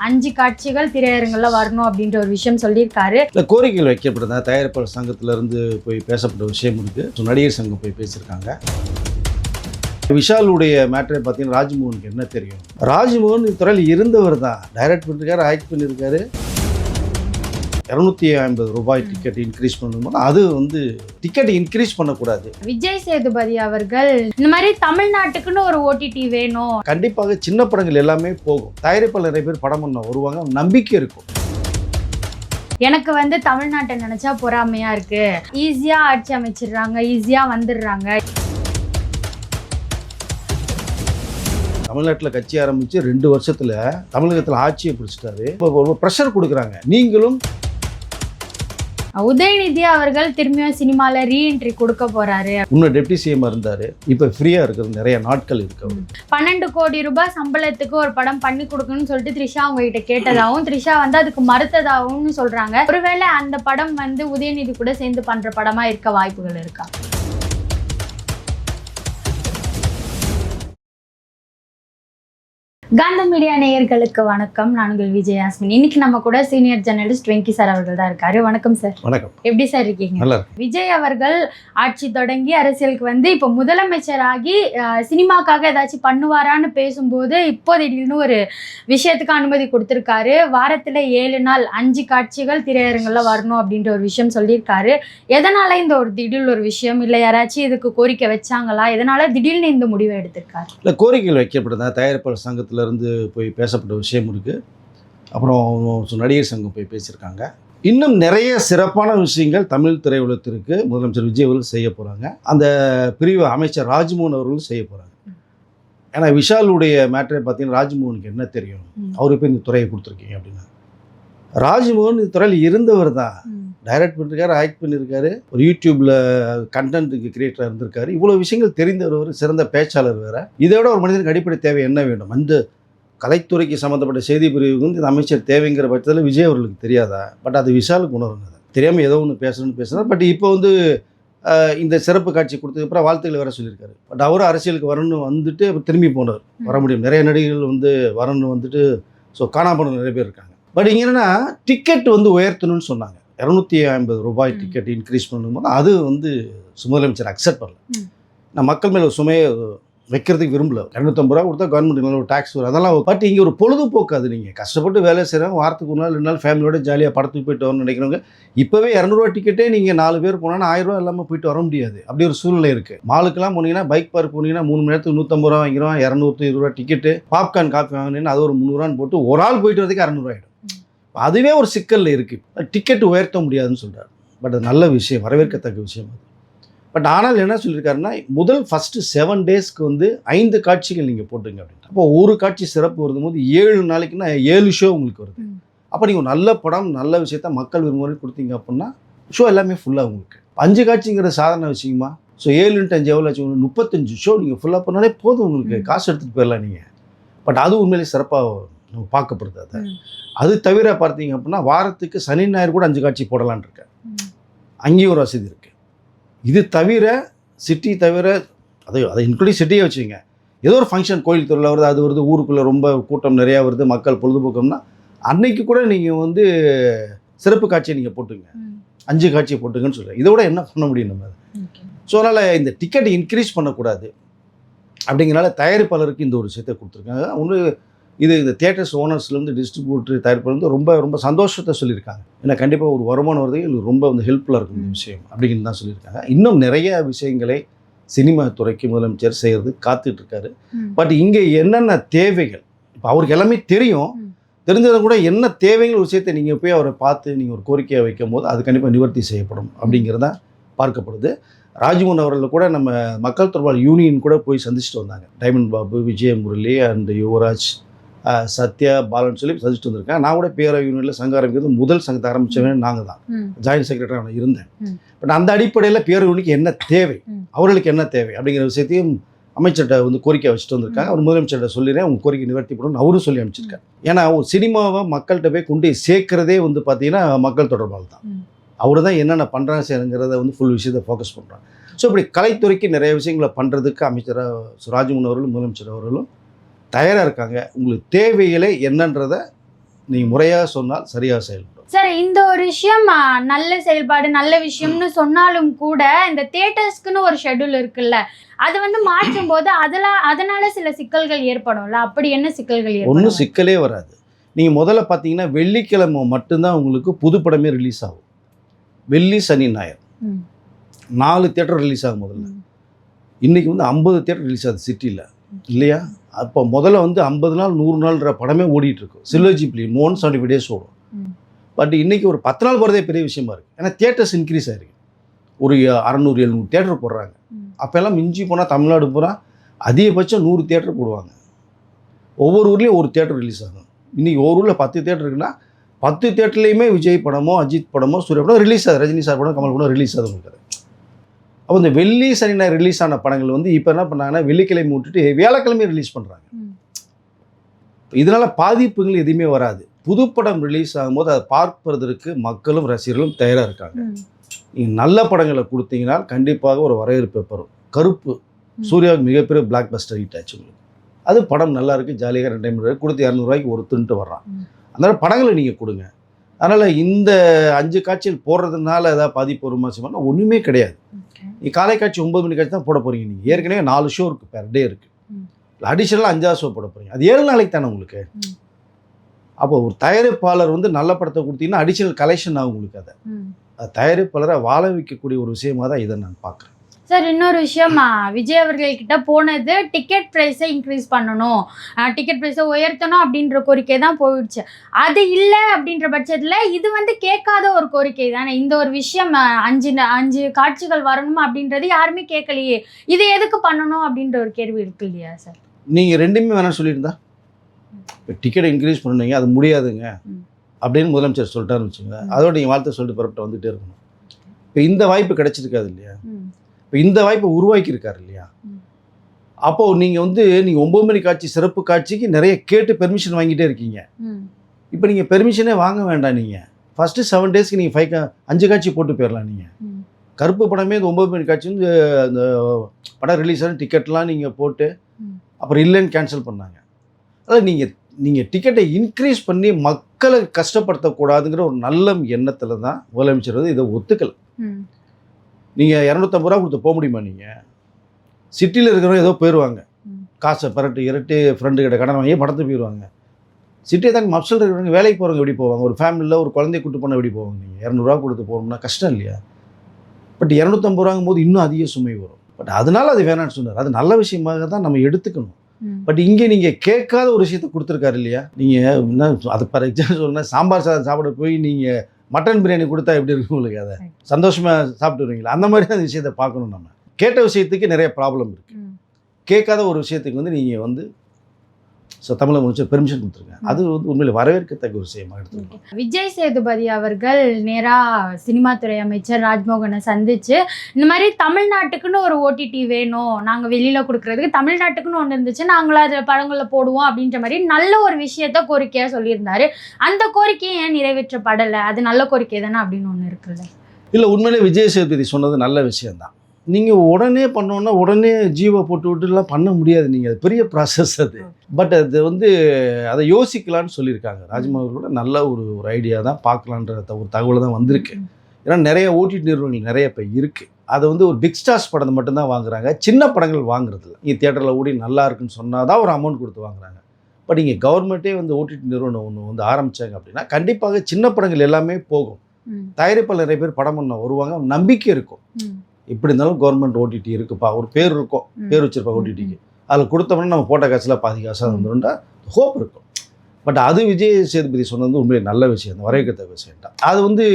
5 காட்சிகள் திரையரங்குல வரணும் அப்படின்ற ஒரு விஷயம் சொல்லியிருக்காரு. இல்லை கோரிக்கைகள் வைக்கப்பட்டதா தயாரிப்பாளர் சங்கத்திலேருந்து போய் பேசப்பட்ட விஷயம் இருக்குது. நடிகர் சங்கம் போய் பேசியிருக்காங்க. விஷாலுடைய மேட்டரை பார்த்தீங்கன்னா ராஜ்மோகனுக்கு என்ன தெரியும்? ராஜ்மோகன் இத்துறையில் இருந்தவர் தான். டைரக்ட் பண்ணியிருக்காரு, ஆக்ட் பண்ணியிருக்காரு. 250 ரூபாய் டிக்கெட் இன்க்ரீஸ் பண்ணும்போது அது டிக்கெட் இன்க்ரீஸ் பண்ணக்கூடாது. விஜய் சேதுபதி அவர்கள் இந்த மாதிரி தமிழ்நாட்டுக்குன்னு ஒரு ஓடிடி வேணும். கண்டிப்பாக சின்ன படங்கள் எல்லாமே போகும். தயாரிப்பாளர் நிறைய பேர் படம் பண்ண வருவாங்க, நம்பிக்கை இருக்கும். எனக்கு தமிழ்நாட்டை நினைச்சா பொறாமையா இருக்கு. ஈஸியா ஆட்சி அமைச்சிடுறாங்க, ஈஸியா வந்துடுறாங்க. தமிழ்நாட்டில் கட்சி ஆரம்பித்து 2 வருஷத்தில் தமிழகத்தில் ஆட்சியை பிடிச்சிட்டாரு. இப்போ ப்ரெஷர் கொடுக்குறாங்க. நீங்களும் உதயநிதி அவர்கள் திரும்பியும் சினிமால ரீஎன்ட்ரி கொடுக்க போறாரு. இன்னும் டெப்டி சிஎம் இருந்தாரு, இப்போ ஃப்ரீயா இருக்கிறது நிறைய நாட்கள் இருக்கு. 12 கோடி ரூபாய் சம்பளத்துக்கு ஒரு படம் பண்ணி கொடுக்கணும்னு சொல்லிட்டு த்ரிஷா அவங்க கிட்ட கேட்டதாகவும் த்ரிஷா அதுக்கு மறுத்ததாகவும் சொல்றாங்க. ஒருவேளை அந்த படம் உதயநிதி கூட சேர்ந்து பண்ற படமா இருக்க வாய்ப்புகள் இருக்கா? காந்தம் மீடியா நேயர்களுக்கு வணக்கம். நான் உங்கள் விஜயாஸ்மின். இன்னைக்கு நம்ம கூட சீனியர் ஜெர்னலிஸ்ட் வெங்கி சார் அவர்கள் தான் இருக்காரு. வணக்கம் சார். வணக்கம். எப்படி சார் இருக்கீங்க? நல்லா. விஜய் அவர்கள் ஆட்சி தொடங்கி அரசியலுக்கு இப்போ முதலமைச்சராகி சினிமாக்காக ஏதாச்சும் பண்ணுவாரான்னு பேசும்போது இப்போ திடீர்னு ஒரு விஷயத்துக்கு அனுமதி கொடுத்துருக்காரு. வாரத்தில் 7 நாள் 5 காட்சிகள் திரையரங்குல வரணும் அப்படின்ற ஒரு விஷயம் சொல்லியிருக்காரு. எதனால இந்த ஒரு திடீர் ஒரு விஷயம், இல்லை யாராச்சும் இதுக்கு கோரிக்கை வச்சாங்களா? எதனால திடீர்னு இந்த முடிவை எடுத்திருக்காரு? இல்லை கோரிக்கைகள் வைக்கப்பட்டதா தயாரிப்பாளர் சங்கத்தில் இருந்து போய் பேசப்பட்ட விஷயம் இருக்குது. அப்புறம் நடிகர் சங்கம் போய் பேசியிருக்காங்க. இன்னும் நிறைய சிறப்பான விஷயங்கள் தமிழ் திரையுலகத்திற்கு முதலமைச்சர் விஜய் அவர்கள் செய்ய போகிறாங்க. அந்த பிரிவு அமைச்சர் ராஜ்மோகன் அவர்களும் செய்ய போகிறாங்க. ஏன்னா விஷாலுடைய மேட்டரை பார்த்தீங்கன்னா ராஜ்மோகனுக்கு என்ன தெரியும்? அவர் இப்போ இந்த துறையை கொடுத்துருக்கீங்க அப்படின்னா, ராஜ்மோகன் இந்த துறையில் இருந்தவர் தான். டைரக்ட் பண்ணியிருக்காரு, ஆக்ட் பண்ணியிருக்காரு, ஒரு யூடியூப்பில் கண்டென்ட்டுக்கு கிரியேட்டராக இருந்திருக்காரு. இவ்வளோ விஷயங்கள் தெரிந்தவர், சிறந்த பேச்சாளர் வேறு. இதோட ஒரு மனிதனுக்கு அடிப்படை தேவை என்ன வேண்டும்? அந்த கலைத்துறைக்கு சம்மந்தப்பட்ட செய்தி பிரிவுக்கு இந்த அமைச்சர் தேவைங்கிற பட்சத்தில் விஜய் அவர்களுக்கு தெரியாதா? பட் அது விஷாலுக்கு உணர்வுங்க. தெரியாமல் ஏதோ ஒன்று பேசுகிறார். பட் இப்போ இந்த சிறப்பு காட்சி கொடுத்ததுக்கப்புறம் வாழ்த்துக்கள் வேறு சொல்லியிருக்காரு. பட் அவரும் அரசியலுக்கு வரணும்னு திரும்பி போனவர். வர முடியும். நிறைய நடிகர்கள் வரணும்னு ஸோ காணாம போன நிறைய பேர் இருக்காங்க. பட் இங்கே என்னென்னா டிக்கெட் உயர்த்தணும்னு சொன்னாங்க. 250 ரூபாய் டிக்கெட் இன்க்ரீஸ் பண்ணும்போது அது முதலமைச்சர் அக்செப்ட் பண்ணல. நான் மக்கள் மேலே சுமையை வைக்கிறதுக்கு விரும்பல. 250 ரூபா கொடுத்தா கவர்மெண்ட் மேலே ஒரு டேக்ஸ் வரும், அதெல்லாம். பட் இங்கே ஒரு பொழுதுபோக்கு. அது நீங்கள் கஷ்டப்பட்டு வேலை செய்கிறவங்க வாரத்துக்கு 1 நாள் 2 நாள் ஃபேமிலியோட ஜாலியாக படத்துக்கு போயிட்டு வரணும்னு நினைக்கிறவங்க இப்போவே 200 ரூபா டிக்கெட்டே நீங்கள் 4 பேர் போனால் 1000 ரூபா இல்லாமல் போயிட்டு வர முடியாது. அப்படி ஒரு சூழ்நிலை இருக்குது. மாலுக்கெல்லாம் போனீங்கன்னா, பைக் பார்க் போனீங்கன்னா 3 மணி நேரத்துக்கு 150 ரூபா வாங்கிடுவான். 220 ரூபா டிக்கெட்டு. பாப்கார்ன் காஃபி வாங்கினீங்கன்னா அது ஒரு 300 ரூபான்னு போட்டு ஒரு ஆள் போயிட்டு வரதுக்கு 600 ரூபாயிடும். அதுவே ஒரு சிக்கலில் இருக்குது. டிக்கெட் உயர்த்த முடியாதுன்னு சொல்கிறார். பட் அது நல்ல விஷயம், வரவேற்கத்தக்க விஷயம் அது. பட் ஆனால் என்ன சொல்லியிருக்காருன்னா, ஃபஸ்ட்டு 7 டேஸ்க்கு 5 காட்சிகள் நீங்கள் போட்டுங்க அப்படின்னு. அப்போ ஒரு காட்சி சிறப்பு வரும்போது 7 நாளைக்குன்னா 7 ஷோ உங்களுக்கு வருது. அப்போ நீங்கள் நல்ல படம், நல்ல விஷயத்த மக்கள் விரும்புகிற கொடுத்தீங்க அப்படின்னா ஷோ எல்லாமே ஃபுல்லாக உங்களுக்கு. 5 காட்சிங்கிற சாதாரண விஷயமா? ஸோ 7 × 5 எவ்வளோ ஆச்சு? 35 ஷோ நீங்கள் ஃபுல்லாக பண்ணாலே போதும் உங்களுக்கு. காசு எடுத்துகிட்டு போயிடலாம் நீங்கள். பட் அது உண்மையிலே சிறப்பாக நம்ம பார்க்கப்படுது. அது தவிர பார்த்தீங்க அப்படின்னா வாரத்துக்கு சனி ஞாயிறு கூட 5 காட்சி போடலான் இருக்கேன். அங்கேயும் ஒரு வசதி இருக்குது. இது தவிர சிட்டி தவிர அதை இன்க்ளூடிங் சிட்டியை வச்சுங்க. ஏதோ ஒரு ஃபங்க்ஷன், கோயில் திருவிழா வருது, அது வருது, ஊருக்குள்ளே ரொம்ப கூட்டம் நிறையா வருது, மக்கள் பொழுதுபோக்கம்னா அன்னைக்கு கூட நீங்கள் சிறப்பு காட்சியை நீங்கள் போட்டுங்க. 5 காட்சியை போட்டுங்கன்னு சொல்கிறேன். இதை விட என்ன பண்ண முடியும் நம்ம? ஸோ அதனால் இந்த டிக்கெட் இன்க்ரீஸ் பண்ணக்கூடாது அப்படிங்கிறனால தயாரிப்பாளருக்கு இந்த ஒரு விஷயத்தை கொடுத்துருக்காங்க. இந்த தியேட்டர்ஸ் ஓனர்ஸ்லேருந்து டிஸ்ட்ரிபியூட்டர் தயாரிப்பாளர் ரொம்ப ரொம்ப சந்தோஷத்தை சொல்லியிருக்காங்க. ஏன்னா கண்டிப்பாக ஒரு வருமானம் வருது, இது ரொம்ப ஹெல்ப்ஃபுல்லாக இருக்கும் இந்த விஷயம் அப்படிங்கிறது தான் சொல்லியிருக்காங்க. இன்னும் நிறைய விஷயங்களை சினிமா துறைக்கு முதலமைச்சர் செய்கிறது காத்துட்ருக்காரு. பட் இங்கே என்னென்ன தேவைகள், இப்போ அவருக்கு எல்லாமே தெரியும். தெரிஞ்சதை கூட என்ன தேவைங்கிற விஷயத்தை நீங்கள் போய் அவரை பார்த்து நீங்கள் ஒரு கோரிக்கையை வைக்கும் போது அது கண்டிப்பாக நிவர்த்தி செய்யப்படும் அப்படிங்கிறதான் பார்க்கப்படுது. ராஜ்மோகன் அவர்கள் கூட நம்ம மக்கள் தொடர்பாளர் யூனியன் கூட போய் சந்திச்சுட்டு வந்தாங்க. டைமண்ட் பாபு, விஜய முரளி அண்ட் யுவராஜ், சத்யா, பாலன் சொல்லி சந்திச்சுட்டு வந்திருக்கேன். நான் கூட பேர யூனியனில் சங்கம் ஆரம்பிக்கிறது முதல் சங்கத்தை ஆரம்பித்தவன் நாங்கள் தான். ஜாயின்ட் செக்ரட்டரியாக நான் இருந்தேன். பட் அந்த அடிப்படையில் பேர யூனிக்கு என்ன தேவை, அவர்களுக்கு என்ன தேவை அப்படிங்கிற விஷயத்தையும் அமைச்சர்கிட்ட கோரிக்கை வச்சுட்டு வந்திருக்காங்க. அவர் முதலமைச்சர்கிட்ட சொல்லிடுறேன், உங்கள் கோரிக்கை நிவர்த்தி பண்ணணும்னு அவரும் சொல்லி அனுப்பிச்சிருக்காரு. ஏன்னா சினிமாவை மக்கள்கிட்ட போய் கொண்டு சேர்க்கிறதே பார்த்தீங்கன்னா மக்கள் தொடர்பால் தான். அவர் தான் என்னென்ன பண்ணுறாங்க செய்யணுங்கிறத ஃபுல் விஷயத்தை ஃபோக்கஸ் பண்ணுறாங்க. ஸோ இப்படி கலைத்துறைக்கு நிறைய விஷயங்களை பண்ணுறதுக்கு அமைச்சராக ராஜ்மோகன் அவர்களும் முதலமைச்சர் அவர்களும் தயாராக இருக்காங்க. உங்களுக்கு தேவைகளே என்னன்றதை நீங்கள் முறையாக சொன்னால் சரியாக செயல்படும். சார் இந்த ஒரு விஷயம் நல்ல செயல்பாடு நல்ல விஷயம்னு சொன்னாலும் கூட இந்த தியேட்டர்ஸ்க்குன்னு ஒரு ஷெட்யூல் இருக்குல்ல, அது வந்து மாற்றும் போது அதனால சில சிக்கல்கள் ஏற்படும்ல, அப்படி என்ன சிக்கல்கள் ஒன்றும் ஏற்படும்? சிக்கலே வராது. நீங்கள் முதல்ல பார்த்தீங்கன்னா வெள்ளிக்கிழமை மட்டும்தான் உங்களுக்கு புதுப்படமே ரிலீஸ் ஆகும். வெள்ளி சனி ஞாயிறு ம். 4 தியேட்டர் ரிலீஸ் ஆகும் முதல்ல. இன்றைக்கி வந்து 50 தியேட்டர் ரிலீஸ் ஆகுது சிட்டியில் இல்லையா? அப்போ முதல்ல வந்து 50 நாள் 100 நாள்ன்ற படமே ஓடிட்டுருக்கும். சில்வர் ஜூப்ளி 175 டேஸ் ஓடும். பட் இன்றைக்கி ஒரு 10 நாள் போகிறதே பெரிய விஷயமா இருக்குது. ஏன்னா தியேட்டர்ஸ் இன்க்ரீஸ் ஆகிருக்கு. ஒரு 600-700 தியேட்டர் போடுறாங்க. அப்போல்லாம் மிஞ்சி போனால் தமிழ்நாடு பூரா அதிகபட்சம் 100 தியேட்டர் போடுவாங்க. ஒவ்வொரு ஊர்லேயும் ஒரு தியேட்டர் ரிலீஸ் ஆகும். இன்றைக்கி ஒரு ஊரில் 10 தியேட்டர் இருக்குன்னா 10 தியேட்டர்லேயுமே விஜய் படமோ அஜித் படமோ சூர்யா படம் ரிலீஸ் ஆகுது. ரஜினி சார் படம் கமல் படம் ரிலீஸ் ஆகுது உங்களுக்கு. அப்போ இந்த வெள்ளி சனி ஞாயிறு ரிலீஸ் ஆன படங்கள் வந்து இப்போ என்ன பண்ணாங்கன்னா வெள்ளிக்கிழமை விட்டுட்டு வியாழக்கிழமையே ரிலீஸ் பண்ணுறாங்க. இதனால் பாதிப்புகள் எதுவுமே வராது. புதுப்படம் ரிலீஸ் ஆகும்போது அதை பார்ப்பதற்கு மக்களும் ரசிகர்களும் தயாராக இருக்காங்க. நீங்கள் நல்ல படங்களை கொடுத்தீங்கன்னா கண்டிப்பாக ஒரு வரவேற்பை பெறும். கருப்பு சூர்யாவுக்கு மிகப்பெரிய பிளாக் பஸ்டர் ஹிட் ஆச்சு உங்களுக்கு. அது படம் நல்லா இருக்குது, ஜாலியாக 2 டைம் கொடுத்து 200 ரூபாய்க்கு ஒரு துண்டு வர்றான். அதனால் படங்களை நீங்கள் கொடுங்க. அதனால் இந்த 5 காட்சிகள் போடுறதுனால ஏதாவது பாதிப்பு வருமா சொன்னால் ஒன்றுமே கிடையாது. நீங்கள் காலை காட்சி 9 மணி காட்சி தான் போட போகிறீங்க. நீங்கள் ஏற்கனவே 4 ஷோ இருக்குது, பெர் டே இருக்குது. அடிஷனலாக 5ஆவது ஷோ போட போகிறீங்க. அது 7 நாளைக்கு தானே உங்களுக்கு. அப்போ ஒரு தயாரிப்பாளர் வந்து நல்ல படத்தை கொடுத்தீங்கன்னா அடிஷனல் கலெக்ஷன் ஆகும் உங்களுக்கு. அது தயாரிப்பாளரை வாழ வைக்கக்கூடிய ஒரு விஷயமாக தான் இதை நான் பார்க்குறேன். சார் இன்னொரு விஷயம், விஜய் அவர்கள்கிட்ட போனது டிக்கெட் ப்ரைஸை இன்க்ரீஸ் பண்ணணும், டிக்கெட் ப்ரைஸை உயர்த்தணும் அப்படின்ற கோரிக்கை தான் போயிடுச்சு. அது இல்லை அப்படின்ற பட்சத்தில் இது வந்து கேட்காத ஒரு கோரிக்கை தானே. இந்த ஒரு விஷயம் 5 காட்சிகள் வரணும் அப்படின்றது யாருமே கேட்கலையே, இது எதுக்கு பண்ணணும் அப்படின்ற ஒரு கேள்வி இருக்கு இல்லையா சார்? நீங்கள் ரெண்டுமே வேணாம்னு சொல்லியிருந்தா இப்போ டிக்கெட்டை இன்க்ரீஸ் பண்ணுவீங்க, அது முடியாதுங்க அப்படின்னு முதலமைச்சர் சொல்லிட்டாருன்னு வச்சுங்க. அதோட நீங்கள் வாழ்த்து சொல்லிட்டு புறப்பட்டு வந்துகிட்டே இருக்கணும். இப்போ இந்த வாய்ப்பு கிடைச்சிருக்காது இல்லையா? இப்போ இந்த வாய்ப்பை உருவாக்கியிருக்காரு இல்லையா? அப்போது நீங்கள் வந்து நீங்கள் 9 மணி காட்சி சிறப்பு காட்சிக்கு நிறைய கேட்டு பெர்மிஷன் வாங்கிட்டே இருக்கீங்க. இப்போ நீங்கள் பெர்மிஷனே வாங்க வேண்டாம். நீங்கள் ஃபஸ்ட்டு 7 டேஸ்க்கு நீங்கள் 5 காட்சி போட்டு போயிடலாம். நீங்கள் கருப்பு படமே 9 மணி காட்சி வந்து அந்த படம் ரிலீஸ் ஆன டிக்கெட்லாம் நீங்கள் போட்டு அப்புறம் இல்லைன்னு கேன்சல் பண்ணாங்க. அதாவது நீங்கள் டிக்கெட்டை இன்க்ரீஸ் பண்ணி மக்களை கஷ்டப்படுத்தக்கூடாதுங்கிற ஒரு நல்ல எண்ணத்தில் தான் முதலமைச்சர் வந்து இதை ஒத்துக்கலை. நீங்கள் 250 ரூபா கொடுத்து போக முடியுமா? நீங்கள் சிட்டியில் இருக்கிறவங்க ஏதோ போயிடுவாங்க, காசை இரட்டு ஃப்ரெண்டு கிட்ட கடன் வாங்கி படத்தை போயிடுவாங்க. சிட்டியை தாங்க மப்சல் இருக்கிறவங்க வேலைக்கு போகிறவங்க எப்படி போவாங்க? ஒரு ஃபேமிலியில் ஒரு குழந்தைய கூட்டு போனால் எப்படி போவாங்க? நீங்கள் 200 ரூபா கொடுத்து போகணும்னா கஷ்டம் இல்லையா? பட் 250 ரூபாங்கும் போது இன்னும் அதிக சுமை வரும். பட் அதனால அது வேணான்னு சொன்னார். அது நல்ல விஷயமாக தான் நம்ம எடுத்துக்கணும். பட் இங்கே நீங்கள் கேட்காத ஒரு விஷயத்தை கொடுத்துருக்காரு இல்லையா? நீங்கள் என்ன அது ஃபார் எக்ஸாம்பிள் சொன்னால் சாம்பார் சாதம் சாப்பிட போய் நீங்கள் மட்டன் பிரியாணி கொடுத்தா எப்படி இருக்கும் உங்களுக்கு? அதை சந்தோஷமாக சாப்பிட்டு வருவீங்களா? அந்த மாதிரி அந்த விஷயத்தை பார்க்கணும். நம்ம கேட்ட விஷயத்துக்கு நிறைய ப்ராப்ளம் இருக்குது. கேட்காத ஒரு விஷயத்துக்கு வந்து நீங்கள் வந்து தமிழக முதலமைச்சர் பெர்மிஷன் கொடுத்துருக்கேன். அது வந்து உண்மையில் வரவேற்கத்தக்க ஒரு விஷயமா எடுத்துருக்கோம். விஜய் சேதுபதி அவர்கள் நேராக சினிமா துறை அமைச்சர் ராஜ்மோகனை சந்திச்சு இந்த மாதிரி தமிழ்நாட்டுக்குன்னு ஒரு ஓடிடி வேணும், நாங்கள் வெளியில் கொடுக்குறதுக்கு தமிழ்நாட்டுக்குன்னு ஒன்று இருந்துச்சு, நாங்களும் அதில் படங்களில் போடுவோம் அப்படின்ற மாதிரி நல்ல ஒரு விஷயத்த கோரிக்கையாக சொல்லியிருந்தாரு. அந்த கோரிக்கையை ஏன் நிறைவேற்றப்படலை? அது நல்ல கோரிக்கை தானே அப்படின்னு ஒன்று இருக்குல்ல? இல்லை, உண்மையிலே விஜய் சேதுபதி சொன்னது நல்ல விஷயம்தான். நீங்கள் உடனே பண்ணோன்னா உடனே ஜீவோ போட்டு விட்டுலாம் பண்ண முடியாது. நீங்கள் அது பெரிய ப்ராசஸ் அது. பட் அது வந்து அதை யோசிக்கலான்னு சொல்லியிருக்காங்க. ராஜ்மோகன் கூட நல்ல ஒரு ஐடியா தான், பார்க்கலான்ற ஒரு தகவல் தான் வந்திருக்கு. ஏன்னா நிறைய ஓடிடி நிறுவனங்கள் நிறைய இப்போ இருக்குது. அதை வந்து ஒரு பிக் ஸ்டார்ஸ் படத்தை மட்டும்தான் வாங்குறாங்க, சின்ன படங்கள் வாங்குறதில்ல. நீங்கள் தியேட்டரில் ஓடி நல்லா இருக்குன்னு சொன்னால் தான் ஒரு அமௌண்ட் கொடுத்து வாங்குறாங்க. பட் இங்கே கவர்மெண்ட்டே வந்து ஓடிடி நிறுவனம் ஒன்று வந்து ஆரம்பித்தாங்க அப்படின்னா கண்டிப்பாக சின்ன படங்கள் எல்லாமே போகும். தயாரிப்பாளர் நிறைய பேர் படம் பண்ண வருவாங்க, நம்பிக்கை இருக்கும். இப்படி இருந்தாலும் கவர்மெண்ட் ஓடிடி இருக்குப்பா, ஒரு பேர் இருக்கும், பேர் வச்சுருப்பா ஓடிடிக்கு, அதில் கொடுத்தோம்னா நம்ம போட்ட காசில் பாதி காசாக வந்துடும்டா ஹோப் இருக்கும். பட் அது விஜய் சேதுபதி சொன்னது உண்மையிலே நல்ல விஷயம் தான், வரவேற்கத்தக்க விஷயம் தான். அது வந்து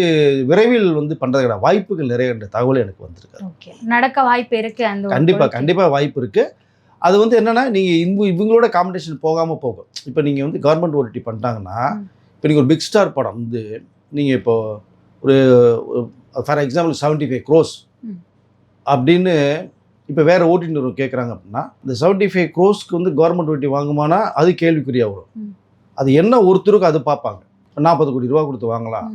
விரைவில் வந்து பண்ணுறதுக்கான வாய்ப்புகள் நிறைய தகவல் எனக்கு வந்திருக்கு. நடக்க வாய்ப்பு இருக்குது. அந்த கண்டிப்பாக வாய்ப்பு இருக்குது. அது வந்து என்னென்னா நீங்கள் இவங்களோட காம்படிஷன் போகாமல் போகும். இப்போ நீங்கள் வந்து கவர்மெண்ட் ஓடிடி பண்ணிட்டாங்கன்னா, இப்போ நீங்கள் ஒரு பிக் ஸ்டார் படம் வந்து நீங்கள் இப்போது ஒரு ஃபார் எக்ஸாம்பிள் 75 crores அப்படின்னு இப்போ வேறு ஓடிடி நிறுவனம் கேட்குறாங்க அப்படின்னா, இந்த 75 crores வந்து கவர்மெண்ட் ஓடிடி வாங்குமானா அது கேள்விக்குறியாக வரும். அது என்ன ஒருத்தருக்கு அது பார்ப்பாங்க. இப்போ 40 கோடி ரூபா கொடுத்து வாங்கலாம்,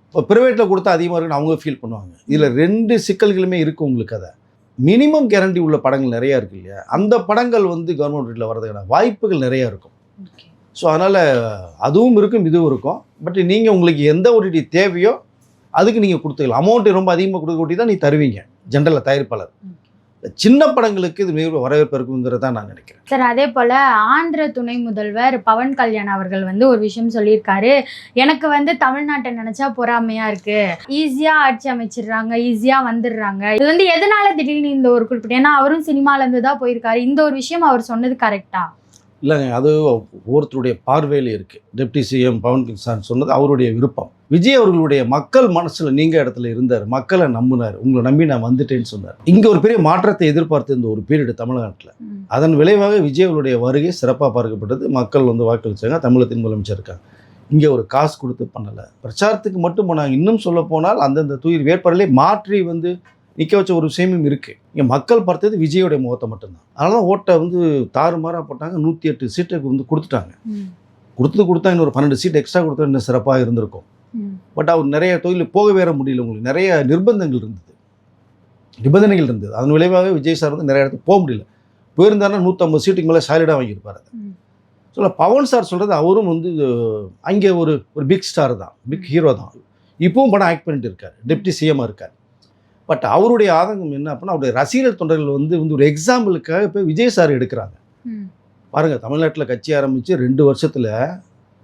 இப்போ ப்ரைவேட்டில் கொடுத்தா அதிகமாக இருக்குன்னு அவங்க ஃபீல் பண்ணுவாங்க. இதில் 2 சிக்கல்களுமே இருக்குது உங்களுக்கு. அதை மினிமம் கேரண்டி உள்ள படங்கள் நிறையா இருக்குது இல்லையா? அந்த படங்கள் வந்து கவர்மெண்ட் ஓடிடியில் வர்றதுக்கான வாய்ப்புகள் நிறையா இருக்கும். ஸோ அதனால் அதுவும் இருக்கும் இதுவும் இருக்கும். பட் நீங்கள் உங்களுக்கு எந்த OTT தேவையோ அதுக்கு நீங்கள் கொடுத்துக்கலாம். அமௌண்ட்டு ரொம்ப அதிகமாக கொடுக்க தான் நீ தருவீங்க ஜென்ரலாக தயாரிப்பாளர். சின்ன படங்களுக்கு இது மிக வரவேற்பு இருக்குங்கிறத நான் நினைக்கிறேன். சார், அதே போல் ஆந்திர துணை முதல்வர் பவன் கல்யாண் அவர்கள் வந்து ஒரு விஷயம் சொல்லியிருக்காரு. எனக்கு வந்து தமிழ்நாட்டை நினச்சா பொறாமையாக இருக்குது, ஈஸியாக ஆட்சி அமைச்சிடுறாங்க, ஈஸியாக வந்துடுறாங்க. இது வந்து எதனால திடீர்னு இந்த ஒரு குறிப்பிட்ட, ஏன்னா அவரும் சினிமாலேருந்து தான் போயிருக்காரு, இந்த ஒரு விஷயம் அவர் சொன்னது கரெக்டா? இல்லைங்க, அது ஒவ்வொருத்தருடைய பார்வையில் இருக்குது. டெப்டி சிஎம் பவன் கல்யாண் சொன்னது அவருடைய விருப்பம். விஜய் அவர்களுடைய மக்கள் மனசில் நீங்கள் இடத்துல இருந்தார், மக்களை நம்பினார், உங்களை நம்பி நான் வந்துட்டேன்னு சொன்னார். இங்கே ஒரு பெரிய மாற்றத்தை எதிர்பார்த்து இந்த ஒரு பீரியடு தமிழ்நாட்டில். அதன் விளைவாக விஜய் அவருடைய வருகை சிறப்பாக பார்க்கப்பட்டது. மக்கள் வந்து வாக்களித்தாங்க, தமிழகத்தின் முதலமைச்சர் இருக்காங்க. இங்கே ஒரு காசு கொடுத்து பண்ணலை, பிரச்சாரத்துக்கு மட்டும் போனாங்க. இன்னும் சொல்ல போனால் அந்தந்த தூயிர் வேட்பாளர்களே மாற்றி வந்து நிற்க வச்ச ஒரு விஷயமும் இருக்குது. இங்கே மக்கள் பார்த்தது விஜயோடைய முகத்தை மட்டும்தான். அதனால தான் ஓட்டை வந்து தாறுமாறாக போட்டாங்க. 108 சீட்டுக்கு வந்து கொடுத்துட்டாங்க. கொடுத்தா இன்னொரு 12 சீட் எக்ஸ்ட்ரா கொடுத்தா இன்னும் சிறப்பாக இருந்திருக்கும். பட் அவர் நிறைய தொழில் போக வேற முடியல, உங்களுக்கு நிறைய நிர்பந்தங்கள் இருந்தது. அதன் விளைவாக விஜய் சார் வந்து நிறைய இடத்துக்கு போக முடியல. போயிருந்தாருன்னா 150 சீட்டுக்கு மேலே சாலிடாக வாங்கியிருப்பார். சொல்ல பவன் சார் சொல்கிறது, அவரும் வந்து அங்கே ஒரு பிக் ஸ்டார் தான், பிக் ஹீரோ தான். இப்பவும் படம் ஆக்ட் பண்ணிட்டு இருக்கார், டெப்டி சிஎம்மாக இருக்கார். பட் அவருடைய ஆதங்கம் என்ன அப்படின்னா, அவருடைய ரசிகர்கள் தொண்டர்கள் வந்து ஒரு எக்ஸாம்பிளுக்காக இப்போ விஜய் சார் எடுக்கிறாங்க. பாருங்கள், தமிழ்நாட்டில் கட்சி ஆரம்பித்து 2 வருஷத்தில்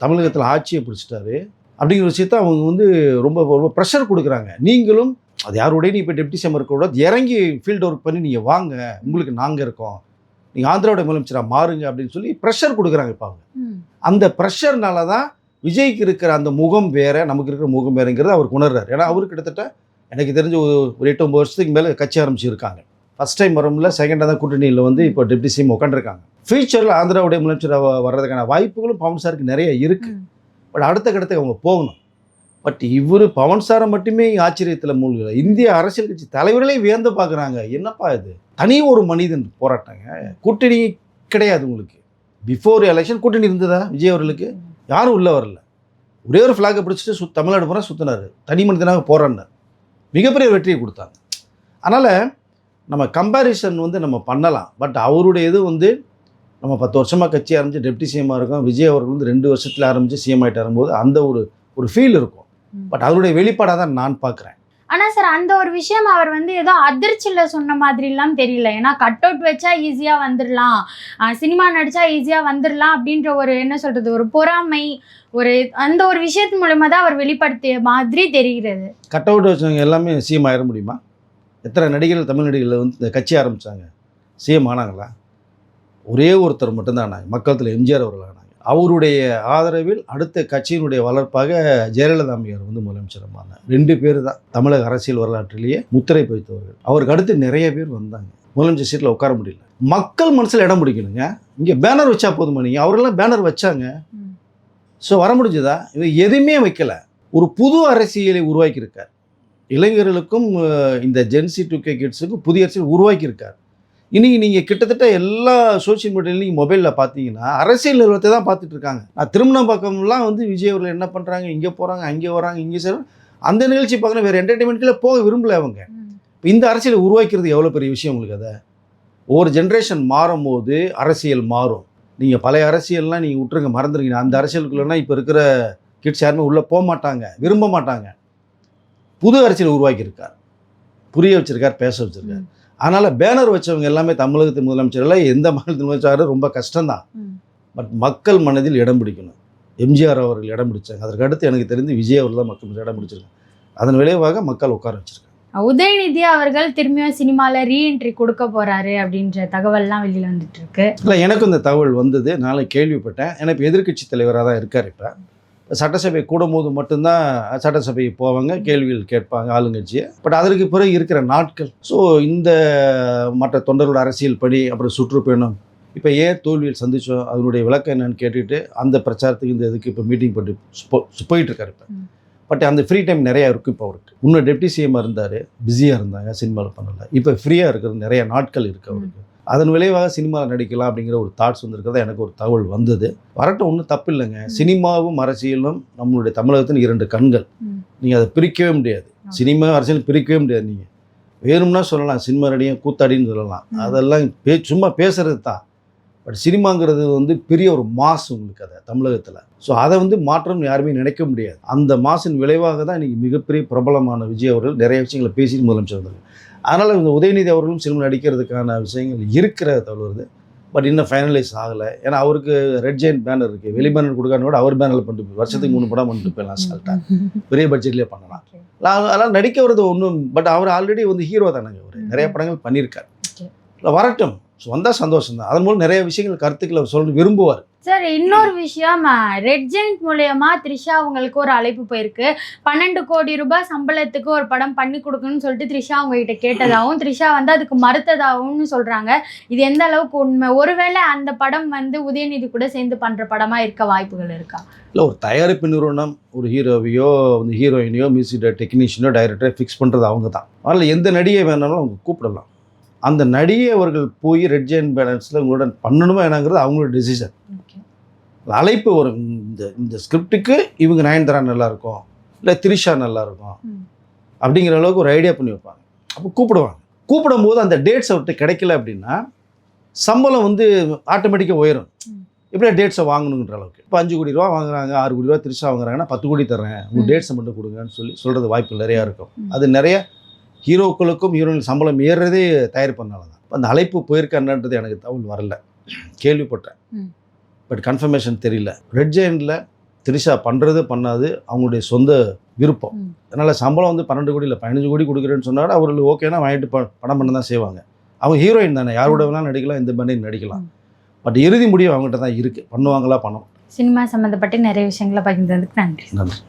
தமிழகத்தில் ஆட்சியை பிடிச்சிட்டாரு அப்படிங்கிற விஷயத்த அவங்க வந்து ரொம்ப ரொம்ப ப்ரெஷர் கொடுக்குறாங்க. நீங்களும் அது யாரோடய நீ இப்போ டெப்டி சிஎம் இருக்கக்கூடாது, இறங்கி ஃபீல்டு ஒர்க் பண்ணி நீங்கள் வாங்க, உங்களுக்கு நாங்கள் இருக்கோம், நீங்கள் ஆந்திராவோட முதலமைச்சராக மாறுங்க அப்படின்னு சொல்லி ப்ரெஷர் கொடுக்குறாங்க. இப்போ அவங்க அந்த ப்ரெஷர்னால தான் விஜய்க்கு இருக்கிற அந்த முகம் வேறு, நமக்கு இருக்கிற முகம் வேறுங்கிறத அவர் உணர்றாரு. ஏன்னா அவர் கிட்டத்தட்ட எனக்கு தெரிஞ்ச ஒரு 8-9 வருஷத்துக்கு மேலே கட்சி ஆரம்பிச்சிருக்காங்க. ஃபஸ்ட் டைம் வரும்ல, செகண்டாக தான் கூட்டணியில் வந்து இப்போ டெப்டி சிஎம் உட்காந்துருக்காங்க. ஃபியூச்சரில் ஆந்திராவுடைய முதலமைச்சராக வர்றதுக்கான வாய்ப்புகளும் பவன் சாருக்கு நிறைய இருக்குது. பட் அடுத்த கட்டத்துக்கு அவங்க போகணும். பட் இவர் பவன் சாரை மட்டுமே ஆச்சரியத்தில் மூழ்கலை, இந்திய அரசியல் கட்சி தலைவர்களே வியந்து பார்க்குறாங்க. என்னப்பா இது, தனி ஒரு மனிதன் போராட்டங்க, கூட்டணி கிடையாது உங்களுக்கு. பிஃபோர் எலெக்ஷன் கூட்டணி இருந்ததா விஜய் அவர்களுக்கு? யாரும் உள்ளே வரல. ஒரே ஒரு ஃப்ளாகை பிடிச்சிட்டு தமிழ்நாடு பூரா சுற்றினார், தனி மனிதனாக போராடினார், மிகப்பெரிய வெற்றியை கொடுத்தாங்க. அதனால் நம்ம கம்பேரிசன் வந்து நம்ம பண்ணலாம். பட் அவருடைய இது வந்து நம்ம 10 வருஷமாக கட்சி ஆரம்பித்து டெப்டி சிஎம்மாக இருக்கும், விஜய் அவர்கள் வந்து 2 வருஷத்தில் ஆரம்பித்து சிஎம் ஆகிட்டு வரும்போது அந்த ஒரு ஃபீல் இருக்கும். பட் அவருடைய வெளிப்பாடாக தான் நான் பார்க்குறேன். ஆனால் சார், அந்த ஒரு விஷயம் அவர் வந்து ஏதோ அதிர்ச்சியில் சொன்ன மாதிரிலாம் தெரியல. ஏன்னா கட் அவுட் வச்சா ஈஸியாக வந்துடலாம், சினிமா நடித்தா ஈஸியாக வந்துடலாம் அப்படின்ற ஒரு என்ன சொல்கிறது, ஒரு பொறாமை, ஒரு அந்த ஒரு விஷயத்து மூலமாக தான் அவர் வெளிப்படுத்திய மாதிரி தெரிகிறது. கட் அவுட் வச்சவங்க எல்லாமே சிஎம் ஆயிட முடியுமா? எத்தனை நடிகர்கள், தமிழ் நடிகர்கள் வந்து இந்த கட்சி ஆரம்பித்தாங்க, சிஎம் ஆனாங்களா? ஒரே ஒருத்தர் மட்டும்தான் ஆனாங்க, மக்களத்தில் எம்ஜிஆர் அவர்கள் ஆனாங்க. அவருடைய ஆதரவில் அடுத்த கட்சியினுடைய வளர்ப்பாக ஜெயலலிதா அம்மையார் வந்து முதலமைச்சர் ஆனாங்க. 2 பேர் தான் தமிழக அரசியல் வரலாற்றிலேயே முத்திரை பதித்தவர்கள். அவருக்கு அடுத்து நிறைய பேர் வந்தாங்க, முதலமைச்சர் சீட்டில் உட்கார முடியல. மக்கள் மனசில் இடம் பிடிக்கணுங்க. இங்கே பேனர் வச்சா போதுமா? நீங்கள் அவரெல்லாம் பேனர் வச்சாங்க, ஸோ வர முடிஞ்சதா? இவர் எதுவுமே வைக்கலை. ஒரு புது அரசியலை உருவாக்கியிருக்கார். இளைஞர்களுக்கும் இந்த ஜென்சி 2K கிட்ஸுக்கும் புதிய அரசியல் உருவாக்கியிருக்கார். இன்றைக்கி நீங்கள் கிட்டத்தட்ட எல்லா சோஷியல் மீடியாவிலும் நீங்கள் மொபைலில் பார்த்தீங்கன்னா அரசியல் நிறுவனத்தை தான் பார்த்துட்டு இருக்காங்க. நான் திருமணம் பக்கம்லாம் வந்து விஜய் அவர்கள் என்ன பண்ணுறாங்க, இங்கே போகிறாங்க, அங்கே வராங்க, இங்கே செய்கிறாங்க, அந்த நிகழ்ச்சி பார்க்கணும். வேறு என்டர்டெயின்மெண்ட்டில் போக விரும்பலை அவங்க. இந்த அரசியலை உருவாக்கிறது எவ்வளோ பெரிய விஷயம் உங்களுக்கு. அதை ஒவ்வொரு ஜென்ரேஷன் மாறும் போது அரசியல் மாறும். நீங்கள் பழைய அரசியல்லாம் நீங்கள் விட்டுருங்க, மறந்துடுங்க. அந்த அரசியலுக்குள்ளனா இப்போ இருக்கிற கிட்ஸ் யாருமே உள்ளே போக மாட்டாங்க, விரும்ப மாட்டாங்க. புது அரசியல் உருவாக்கியிருக்கார், புரிய வச்சுருக்கார், பேச வச்சுருக்கார். அதனால் பேனர் வச்சவங்க எல்லாமே தமிழகத்தின் முதலமைச்சரில் எந்த மாநிலத்தின் முதலமைச்சரும் ரொம்ப கஷ்டம்தான். பட் மக்கள் மனதில் இடம் பிடிக்கணும். எம்ஜிஆர் அவர்கள் இடம் பிடிச்சாங்க, அதற்கு அடுத்து எனக்கு தெரிந்து விஜய் அவர்கள் தான் மக்கள் இடம் பிடிச்சிருக்காங்க. அதன் விளைவாக மக்கள் உட்கார வச்சுருக்காங்க. உதயநிதி அவர்கள் திரும்பியும் சினிமாவில் ரீஎன்ட்ரி கொடுக்க போகிறாரு அப்படின்ற தகவல்லாம் வெளியில் வந்துட்டு இருக்கு. இல்லை, எனக்கும் இந்த தகவல் வந்தது, நாளை கேள்விப்பட்டேன். ஏன்னா இப்போ எதிர்க்கட்சி தலைவராக தான் இருக்கார். இப்போ சட்டசபை கூடும்போது மட்டும்தான் சட்டசபை போவாங்க, கேள்விகள் கேட்பாங்க ஆளுங்கட்சியை. பட் அதற்கு பிறகு இருக்கிற நாட்கள், ஸோ இந்த மற்ற தொண்டர்களோட அரசியல் படி அப்புறம் சுற்றுப்பயணம், இப்போ ஏன் தோல்வியில் சந்தித்தோம் அதனுடைய விளக்கம் என்னன்னு கேட்டுட்டு அந்த பிரச்சாரத்துக்கு இந்த இதுக்கு இப்போ மீட்டிங் பண்ணி போயிட்டுருக்காரு. இப்போ பட் அந்த ஃப்ரீ டைம் நிறையா இருக்கும் இப்போ அவருக்கு. இன்னும் டெப்டி சிஎம்மாக இருந்தார், பிஸியாக இருந்தாங்க, சினிமாவில் பண்ணலை. இப்போ ஃப்ரீயாக இருக்கிறது நிறைய நாட்கள் இருக்குது அவருக்கு. அதன் விளைவாக சினிமாவில் நடிக்கலாம் அப்படிங்கிற ஒரு தாட்ஸ் வந்துருக்கிறதா எனக்கு ஒரு தகவல் வந்தது. வரட்டும், ஒன்றும் தப்பு இல்லைங்க. சினிமாவும் அரசியலும் நம்மளுடைய தமிழகத்தின் 2 கண்கள். நீங்கள் அதை பிரிக்கவே முடியாது. சினிமா அரசியல் பிரிக்கவே முடியாது. நீங்கள் வேணும்னா சொல்லலாம், சினிமா நடிகை கூத்தாடின்னு சொல்லலாம், அதெல்லாம் சும்மா பேசுகிறது தான். பட் சினிமாங்கிறது வந்து பெரிய ஒரு மாஸ் உங்களுக்கு அதை தமிழகத்தில். ஸோ அதை வந்து மாற்றம் யாருமே நினைக்க முடியாது. அந்த மாசின் விளைவாக தான் இன்றைக்கி மிகப்பெரிய பிரபலமான விஜய் அவர்கள் நிறைய விஷயங்களை பேசி முதலமைச்சர் வந்தாங்க. அதனால் இந்த உதயநிதி அவர்களும் சினிமா நடிக்கிறதுக்கான விஷயங்கள் இருக்கிற தவிர்த்து பட் இன்னும் ஃபைனலைஸ் ஆகலை. ஏன்னா அவருக்கு ரெட் ஜெயண்ட் பேனர் இருக்குது. வெளி பேனர் கொடுக்காத விட அவர் பேனரில் பண்ணிட்டு வருஷத்துக்கு 3 படம் பண்ணிட்டு போயிடலாம் சால்ட்டாக, பெரிய பட்ஜெட்லேயே பண்ணலாம். அதெல்லாம் நடிக்க வருது ஒன்றும், பட் அவர் ஆல்ரெடி வந்து ஹீரோ தானேங்க. அவர் நிறைய படங்கள் பண்ணியிருக்கார். இல்லை வரட்டும், ஸோ வந்தால் சந்தோஷம் தான். அதன் மூலம் நிறைய விஷயங்கள் கருத்துக்களை சொல்ல விரும்புவார். சார் இன்னொரு விஷயம், ரெட் ஜெயண்ட் மூலயமா த்ரிஷா அவங்களுக்கு ஒரு அழைப்பு போயிருக்கு. 12 கோடி ரூபாய் சம்பளத்துக்கு ஒரு படம் பண்ணி கொடுக்கணும்னு சொல்லிட்டு த்ரிஷா அவங்ககிட்ட கேட்டதாகவும் த்ரிஷா வந்து அதுக்கு மறுத்ததாகவும் சொல்றாங்க. இது எந்த அளவுக்கு உண்மை? ஒருவேளை அந்த படம் வந்து உதயநிதி கூட சேர்ந்து பண்ற படமா இருக்க வாய்ப்புகள் இருக்கா? இல்லை, ஒரு தயாரிப்பு நிறுவனம் ஒரு ஹீரோவையோ வந்து ஹீரோயினையோ மியூசிக் டெக்னீஷியனோ டைரக்டரோ ஃபிக்ஸ் பண்ணுறது அவங்க தான். அதனால் எந்த நடிகை வேணாலும் அவங்க கூப்பிடலாம். அந்த நடிகை அவர்கள் போய் ரெட் ஜெயண்ட் பேலன்ஸில் உங்களுடன் பண்ணணுமா என்னங்கிறது அவங்களோட டெசிஷன். அழைப்பு வரும், இந்த ஸ்கிரிப்டுக்கு இவங்க நயன்தாரா நல்லாயிருக்கும், இல்லை த்ரிஷா நல்லாயிருக்கும் அப்படிங்கிற அளவுக்கு ஒரு ஐடியா பண்ணி வைப்பாங்க. அப்போ கூப்பிடுவாங்க. கூப்பிடும்போது அந்த டேட்ஸ் அவர்கிட்ட கிடைக்கல அப்படின்னா சம்பளம் வந்து ஆட்டோமேட்டிக்காக உயரும். எப்படியா டேட்ஸை வாங்கணுங்கிற அளவுக்கு. இப்போ 5 கோடி ரூபா வாங்குறாங்க, 6 கோடி ரூபா த்ரிஷா வாங்குறாங்கன்னா 10 கோடி தர்றேன், உங்கள் டேட்ஸை மட்டும் கொடுங்கன்னு சொல்கிறது வாய்ப்பு நிறையா இருக்கும். அது நிறைய ஹீரோக்களுக்கும் ஹீரோயின் சம்பளம் ஏறுறதே தயார் பண்ணால தான். அந்த அழைப்பு போயிருக்கான்றது எனக்கு தகவல் வரல, கேள்விப்பட்டேன், பட் கன்ஃபர்மேஷன் தெரியல. ரெட் ஜெயண்டில் த்ரிஷா பண்ணுறது பண்ணாது அவங்களுடைய சொந்த விருப்பம். அதனால் சம்பளம் வந்து 12 கோடி இல்லை 15 கோடி கொடுக்குறேன்னு சொன்னாலும் அவர்கள் ஓகேனா வாங்கிட்டு படம் பண்ண தான் செய்வாங்க. அவங்க ஹீரோயின் தானே, யாரோட வேணாலும் நடிக்கலாம், எந்த பண்ணி நடிக்கலாம். பட் இறுதி முடிவு அவங்ககிட்ட தான் இருக்குது, பண்ணுவாங்களா பண்ண. சினிமா சம்மந்தப்பட்டு நிறைய விஷயங்களை பகிர்ந்ததுக்கு நன்றி. நன்றி.